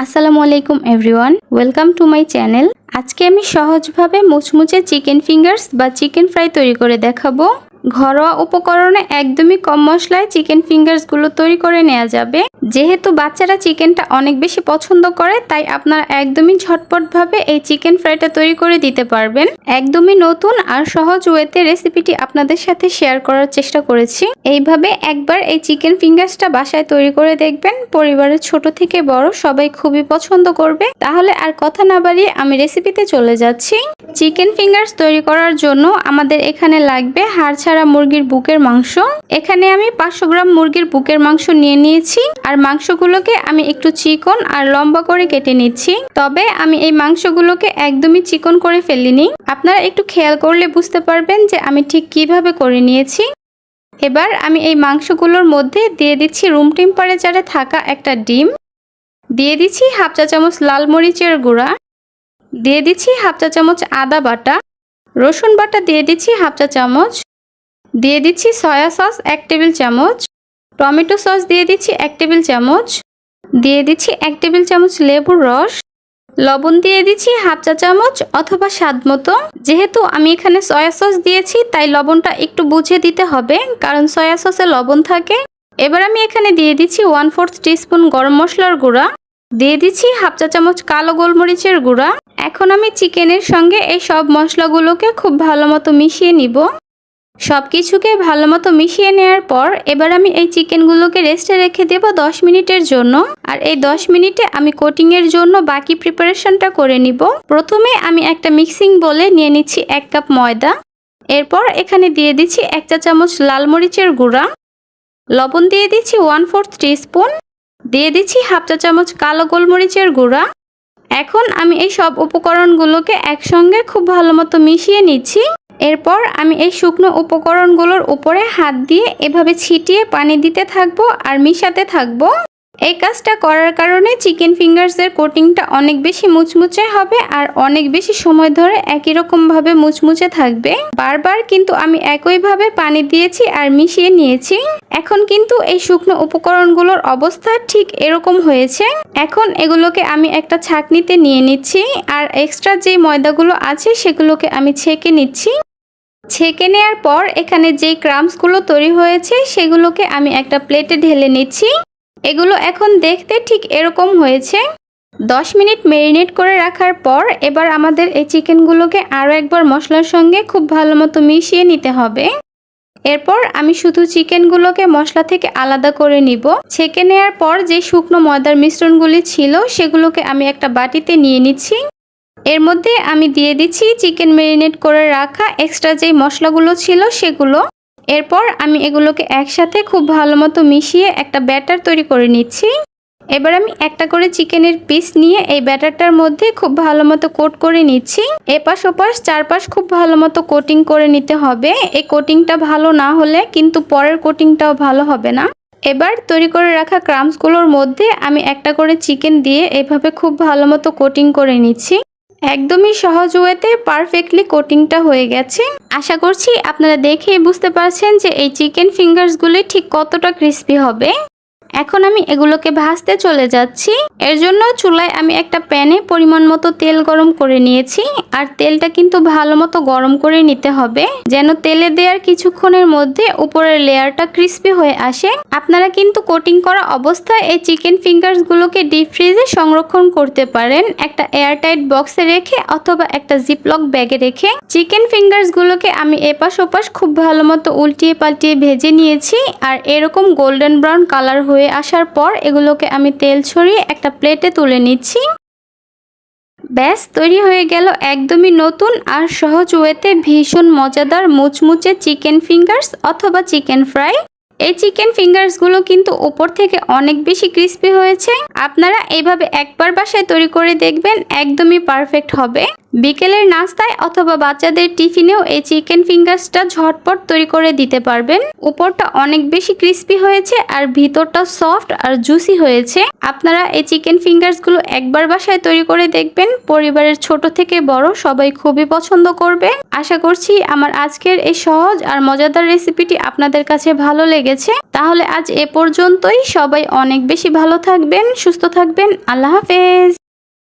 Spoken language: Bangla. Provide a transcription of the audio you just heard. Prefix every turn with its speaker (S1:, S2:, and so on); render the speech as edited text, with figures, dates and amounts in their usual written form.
S1: আসসালামু আলাইকুম everyone, welcome to my channel. আজকে আমি সহজভাবে মুচমুচে চিকেন ফিঙ্গার্স বা চিকেন ফ্রাই তৈরি করে দেখাবো। ঘরোয়া উপকরণে একদমই কম মশলায় চিকেন ফিঙ্গার্সগুলো তৈরি করে নেওয়া যাবে। যেহেতু বাচ্চারা চিকেনটা অনেক বেশি পছন্দ করে, তাই আপনারা একদমই ঝটপটভাবে এই চিকেন ফ্রাইটা তৈরি করে দিতে পারবেন। একদমই নতুন আর সহজ ওয়েতে রেসিপিটি আপনাদের সাথে শেয়ার করার চেষ্টা করেছি। এইভাবে একবার এই চিকেন ফিঙ্গার্সটা বাসায় তৈরি করে দেখবেন, পরিবারের ছোট থেকে বড় সবাই খুবই পছন্দ করবে। তাহলে আর কথা না বাড়িয়ে আমি রেসিপিতে চলে যাচ্ছি। চিকেন ফিঙ্গার্স তৈরি করার জন্য আমাদের এখানে লাগবে হাড় ছাড়া মুরগির বুকের মাংস। এখানে আমি 500 গ্রাম মুরগির বুকের মাংস নিয়ে নিয়েছি, আর মাংসগুলোকে আমি একটু চিকন আর লম্বা করে কেটে নিচ্ছি। তবে আমি এই মাংসগুলোকে একদমই চিকন করে ফেলিনি। আপনারা একটু খেয়াল করলে বুঝতে পারবেন যে আমি ঠিক কিভাবে করে নিয়েছি। এবার আমি এই মাংসগুলোর মধ্যে দিয়ে দিচ্ছি রুম টেম্পারেচারে থাকা একটা ডিম, দিয়ে দিচ্ছি হাফ চা চামচ লাল মরিচের গুঁড়া, দিয়ে দিচ্ছি হাফ চা চামচ আদা বাটা, রসুন বাটা দিয়ে দিচ্ছি হাফ চা চামচ, দিয়ে দিচ্ছি সয়া সস 1 টেবিল চামচ, টমেটো সস দিয়ে দিচ্ছি 1 টেবিল চামচ, দিয়ে দিচ্ছি 1 টেবিল চামচ লেবুর রস, লবণ দিয়ে দিচ্ছি হাফ চা চামচ অথবা স্বাদ মতো। যেহেতু আমি এখানে সয়া সস দিয়েছি, তাই লবণটা একটু বুঝে দিতে হবে, কারণ সয়া সসে লবণ থাকে। এবার আমি এখানে দিয়ে দিচ্ছি 1/4 টিস্পুন গরম মশলার গুঁড়া, দিয়ে দিচ্ছি হাফ চা চামচ কালো গোলমরিচের গুঁড়া। এখন আমি চিকেনের সঙ্গে এই সব মশলাগুলোকে খুব ভালো মতো মিশিয়ে নিব। সব কিছুকে ভালো মতো মিশিয়ে নেওয়ার পর এবার আমি এই চিকেনগুলোকে রেস্টে রেখে দেব 10 মিনিটের জন্য। আর এই 10 মিনিটে আমি কোটিংয়ের জন্য বাকি প্রিপারেশনটা করে নিব। প্রথমে আমি একটা মিক্সিং বোলে নিয়ে নিচ্ছি 1 কাপ ময়দা। এরপর এখানে দিয়ে দিচ্ছি 1 চা চামচ লাল মরিচের গুঁড়া, লবণ দিয়ে দিচ্ছি 1/4 টিস্পুন, দিয়ে দিচ্ছি হাফ চা চামচ কালো গোলমরিচের গুঁড়া। এখন আমি এই সব উপকরণগুলোকে একসঙ্গে খুব ভালো মতো মিশিয়ে নিচ্ছি। এরপর আমি এই শুকনো উপকরণগুলোর উপরে হাত দিয়ে এভাবে ছিটিয়ে পানি দিতে থাকবো আর মিশাতে থাকবো। এই কাজটা করার কারণে চিকেন ফিঙ্গার্সের কোটিংটা অনেক বেশি মুচমুচে হবে আর অনেক বেশি সময় ধরে একই রকম ভাবে মুচমুচে থাকবে। বারবার কিন্তু আমি একইভাবে পানি দিয়েছি আর মিশিয়ে নিয়েছি। এখন কিন্তু এই শুকনো উপকরণগুলোর অবস্থা ঠিক এরকম হয়েছে। এখন এগুলোকে আমি একটা ছাঁকনিতে নিয়ে নিচ্ছি, আর এক্সট্রা যে ময়দাগুলো আছে সেগুলোকে আমি ছেঁকে নিচ্ছি। ছেঁকে নেওয়ার পর এখানে যে ক্রাম্বসগুলো তৈরি হয়েছে সেগুলোকে আমি একটা প্লেটে ঢেলে নিচ্ছি। এগুলো এখন দেখতে ঠিক এরকম হয়েছে। 10 মিনিট ম্যারিনেট করে রাখার পর এবার আমাদের এই চিকেনগুলোকে আরও একবার মশলার সঙ্গে খুব ভালো মতো মিশিয়ে নিতে হবে। এরপর আমি শুধু চিকেনগুলোকে মশলা থেকে আলাদা করে নিব। ছেঁকে নেওয়ার পর যে শুকনো ময়দার মিশ্রণগুলি ছিল সেগুলোকে আমি একটা বাটিতে নিয়ে নিচ্ছি। এর মধ্যে আমি দিয়ে দিচ্ছি চিকেন ম্যারিনেট করে রাখা এক্সট্রা যেই মশলাগুলো ছিল সেগুলো। এরপর আমি এগুলোকে একসাথে খুব ভালো মতো মিশিয়ে একটা ব্যাটার তৈরি করে নিচ্ছি। এবার আমি একটা করে চিকেনের পিস নিয়ে এই ব্যাটারটার মধ্যে খুব ভালো মতো কোট করে নিচ্ছি। এপাশ ওপাশ চারপাশ খুব ভালো মতো কোটিং করে নিতে হবে। এই কোটিংটা ভালো না হলে কিন্তু পরের কোটিংটাও ভালো হবে না। এবার তৈরি করে রাখা ক্রাম্বসগুলোর মধ্যে আমি একটা করে চিকেন দিয়ে এভাবে খুব ভালো মতো কোটিং করে নিচ্ছি। একদমই সহজ ওয়েতে পারফেক্টলি কোটিংটা হয়ে গেছে। আশা করছি আপনারা দেখেই বুঝতে পারছেন যে এই চিকেন ফিঙ্গার্সগুলি ঠিক কতটা ক্রিস্পি হবে। এখন আমি এগুলোকে ভাজতে চলে যাচ্ছি। এর জন্য চুলায় আমি একটা প্যানে পরিমাণ মতো তেল গরম করে নিয়েছি, আর তেলটা কিন্তু ভালো মতো গরম করে নিতে হবে, যেন তেলে দেওয়ার কিছুক্ষণের মধ্যে উপরের লেয়ারটা ক্রিস্পি হয়ে আসে। আপনারা কিন্তু কোটিং করা অবস্থায় এই চিকেন ফিঙ্গার্সগুলোকে ডিপ ফ্রিজে সংরক্ষণ করতে পারেন, একটা এয়ারটাইট বক্সে রেখে অথবা একটা জিপলক ব্যাগে রেখে। চিকেন ফিঙ্গার্সগুলোকে আমি এপাশ ওপাশ খুব ভালো মতো উল্টিয়ে পাল্টিয়ে ভেজে নিয়েছি, আর এরকম গোল্ডেন ব্রাউন কালার হয়ে আসার পর এগুলোকে আমি তেল ছড়িয়ে একটা প্লেটে তুলে নিচ্ছি। ব্যাস তৈরি হয়ে গেল একদমই নতুন আর সহজ ওয়েতে ভীষণ মজাদার মুচমুচে চিকেন ফিঙ্গার্স অথবা চিকেন ফ্রাই। এই চিকেন ফিঙ্গার্সগুলো কিন্তু উপর থেকে অনেক বেশি ক্রিস্পি হয়েছে। আপনারা এইভাবে একবার বাসায় তৈরি করে দেখবেন, একদমই পারফেক্ট হবে। বিকেলের নাস্তায় অথবা বাচ্চাদের টিফিনেও এই চিকেন ফিঙ্গার্সটা ঝটপট তৈরি করে দিতে পারবেন। উপরটা অনেক বেশি ক্রিস্পি হয়েছে আর ভিতরটা সফট আর জুসি হয়েছে। আপনারা এই চিকেন ফিঙ্গার্সগুলো একবার বাসায় তৈরি করে দেখবেন, পরিবারের ছোট থেকে বড় সবাই খুবই পছন্দ করবে। আশা করছি আমার আজকের এই সহজ আর মজাদার রেসিপিটি আপনাদের কাছে ভালো লেগেছে। লেগেছে। তাহলে আজ এ পর্যন্তই। সবাই অনেক বেশি ভালো থাকবেন, সুস্থ থাকবেন। আল্লাহ হাফেজ।